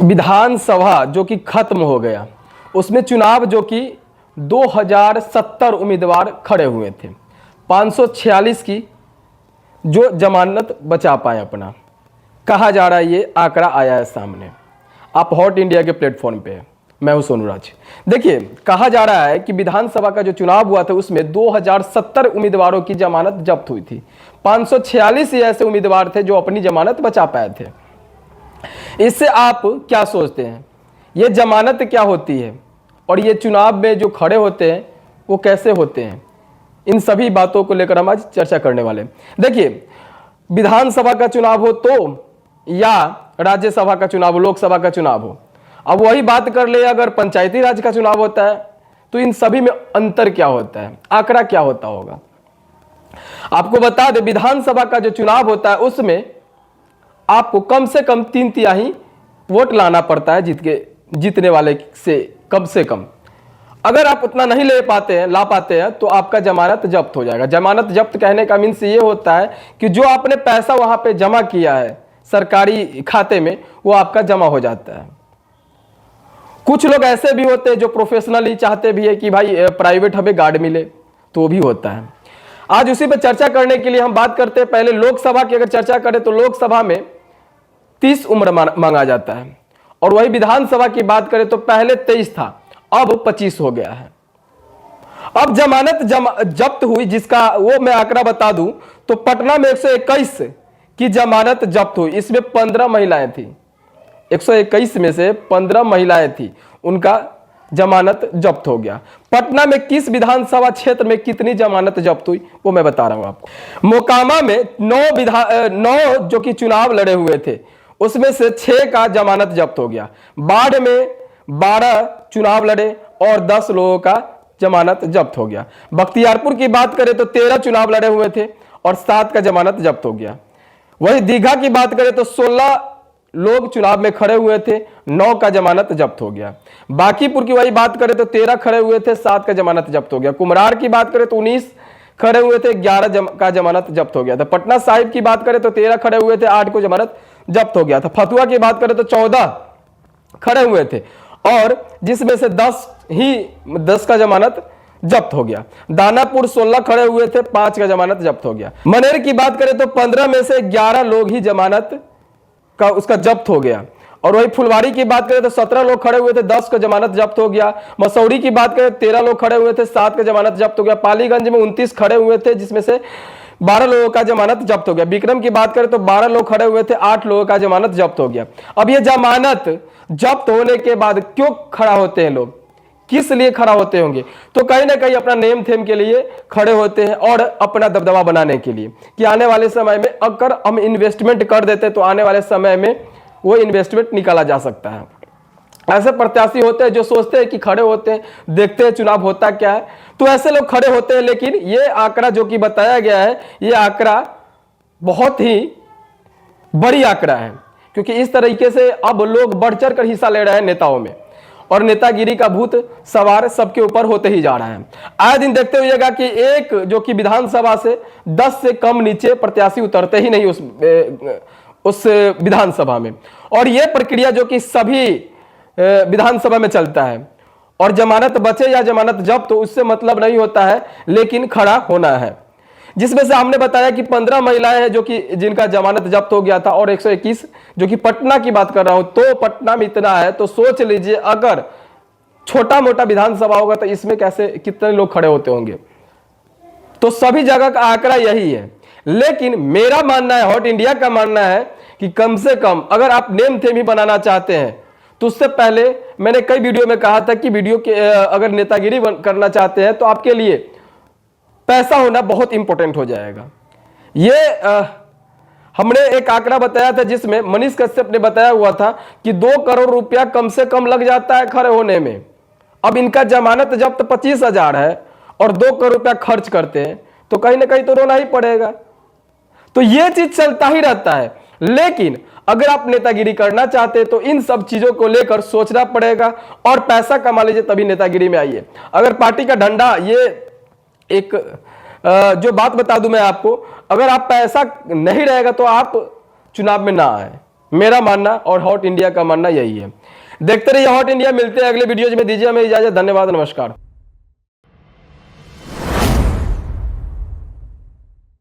विधानसभा जो कि खत्म हो गया, उसमें चुनाव जो कि 2070 उम्मीदवार खड़े हुए थे, 546 की जो जमानत बचा पाए अपना। कहा जा रहा है, ये आंकड़ा आया है सामने, आप हॉट इंडिया के प्लेटफॉर्म पे है, मैं हूं सोनू राज। देखिए, कहा जा रहा है कि विधानसभा का जो चुनाव हुआ था उसमें 2070 उम्मीदवारों की जमानत जब्त हुई थी। 546 ही ऐसे उम्मीदवार थे जो अपनी जमानत बचा पाए थे। इससे आप क्या सोचते हैं, ये जमानत क्या होती है और ये चुनाव में जो खड़े होते हैं वो कैसे होते हैं? इन सभी बातों को लेकर हम आज चर्चा करने वाले हैं। देखिए, विधानसभा का चुनाव हो तो या राज्यसभा का चुनाव हो, लोकसभा का चुनाव हो, अब वही बात कर ले अगर पंचायती राज का चुनाव होता है तो इन सभी में अंतर क्या होता है, आंकड़ा क्या होता होगा। आपको बता दें, विधानसभा का जो चुनाव होता है उसमें आपको कम से कम 3/3 वोट लाना पड़ता है जीतने वाले से कम से कम। अगर आप उतना नहीं ला पाते हैं तो आपका जमानत जब्त हो जाएगा। जमानत जब्त कहने का मीन्स ये होता है कि जो आपने पैसा वहां पे जमा किया है सरकारी खाते में, वो आपका जमा हो जाता है। कुछ लोग ऐसे भी होते हैं जो प्रोफेशनली चाहते भी है कि भाई प्राइवेट हमें गार्ड मिले, तो भी होता है। आज उसी पर चर्चा करने के लिए हम बात करते हैं। पहले लोकसभा की अगर चर्चा करें तो लोकसभा में 30 उम्र मांगा जाता है, और वही विधानसभा की बात करें तो पहले 23 था, अब 25 हो गया है। अब जमानत जब्त हुई, जिसका वो मैं आंकड़ा बता दूं तो पटना में 121 की जमानत जब्त हुई। इसमें 15 महिलाएं थी, 121 में से 15 महिलाएं थी, उनका जमानत जब्त हो गया। पटना में किस विधानसभा क्षेत्र में कितनी जमानत जब्त हुई वो मैं बता रहा हूं आपको। मोकामा में 9 जो कि चुनाव लड़े हुए थे उसमें से 6 का जमानत जब्त हो गया। बाढ़ में 12 चुनाव लड़े और 10 लोगों का जमानत जब्त हो गया। बख्तियारपुर की बात करें तो 13 चुनाव लड़े हुए थे और 7 का जमानत जब्त हो गया। वही दीघा की बात करें तो 16 लोग चुनाव में खड़े हुए थे, 9 का जमानत जब्त हो गया। बांकीपुर की वही बात करें तो 13 खड़े हुए थे, 7 का जमानत जब्त हो गया। कुम्हरार की बात करें तो 19 खड़े हुए थे, 11 का जमानत जब्त हो गया था। पटना साहिब की बात करें तो 13 खड़े हुए थे, 8 को जमानत जब्त हो गया था। फतुहा की बात करें तो 14 खड़े हुए थे और जिसमें से 10 का जमानत जब्त हो गया। दानापुर 16 खड़े हुए थे, 5 का जमानत जब्त हो गया। मनेर की बात करें तो 15 में से 11 लोग ही जमानत का उसका जब्त हो गया। और वही फुलवारी की बात करें तो 17 लोग खड़े हुए थे, 10 का जमानत जब्त हो गया। मसौड़ी की बात करें 13 लोग खड़े हुए थे, 7 का जमानत जब्त हो गया। पालीगंज में 29 खड़े हुए थे, जिसमें से 12 लोगों का जमानत जब्त हो गया। विक्रम की बात करें तो 12 लोग खड़े हुए थे, 8 लोगों का जमानत जब्त हो गया। अब ये जमानत जब्त होने के बाद क्यों खड़ा होते हैं लोग, किस लिए खड़ा होते होंगे? तो कहीं ना कहीं अपना नेम थेम के लिए खड़े होते हैं और अपना दबदबा बनाने के लिए कि आने वाले समय में अगर हम इन्वेस्टमेंट कर देते तो आने वाले समय में वो इन्वेस्टमेंट निकाला जा सकता है। ऐसे प्रत्याशी होते हैं जो सोचते हैं कि खड़े होते हैं, देखते हैं चुनाव होता क्या है, तो ऐसे लोग खड़े होते हैं। लेकिन ये आंकड़ा जो कि बताया गया है, ये आंकड़ा बहुत ही बड़ी आंकड़ा है, क्योंकि इस तरीके से अब लोग बढ़ चढ़ कर हिस्सा ले रहे हैं नेताओं में, और नेतागिरी का भूत सवार सबके ऊपर होते ही जा रहा है। आए दिन देखते हुएगा कि एक जो कि विधानसभा से 10 से कम नीचे प्रत्याशी उतरते ही नहीं उस विधानसभा में, और यह प्रक्रिया जो कि सभी विधानसभा में चलता है। और जमानत बचे या जमानत जब्त तो उससे मतलब नहीं होता है, लेकिन खड़ा होना है। जिसमें से हमने बताया कि 15 महिलाएं हैं जो कि जिनका जमानत जब्त हो गया था, और 121 जो कि पटना की बात कर रहा हूं, तो पटना में इतना है तो सोच लीजिए अगर छोटा मोटा विधानसभा होगा तो इसमें कैसे कितने लोग खड़े होते होंगे। तो सभी जगह का आंकड़ा यही है। लेकिन मेरा मानना है, हॉट इंडिया का मानना है कि कम से कम अगर आप नेम थेम ही बनाना चाहते हैं तो उससे पहले मैंने कई वीडियो में कहा था कि वीडियो के अगर नेतागिरी करना चाहते हैं तो आपके लिए पैसा होना बहुत इंपॉर्टेंट हो जाएगा। ये हमने एक आंकड़ा बताया था जिसमें मनीष कश्यप ने बताया हुआ था कि 2 करोड़ रुपया कम से कम लग जाता है खड़े होने में। अब इनका जमानत जब्त 25,000 है और 2 करोड़ रुपया खर्च करते हैं तो कहीं ना कहीं तो रोना ही पड़ेगा। तो ये चीज चलता ही रहता है। लेकिन अगर आप नेतागिरी करना चाहते हैं तो इन सब चीजों को लेकर सोचना पड़ेगा और पैसा कमा लीजिए तभी नेतागिरी में आइए। अगर पार्टी का डंडा, ये एक जो बात बता दूं मैं आपको, अगर आप पैसा नहीं रहेगा तो आप चुनाव में ना आए। मेरा मानना और हॉट इंडिया का मानना यही है। देखते रहिए हॉट इंडिया, मिलते हैं अगले वीडियोज में, दीजिए हमें इजाजत, धन्यवाद, नमस्कार।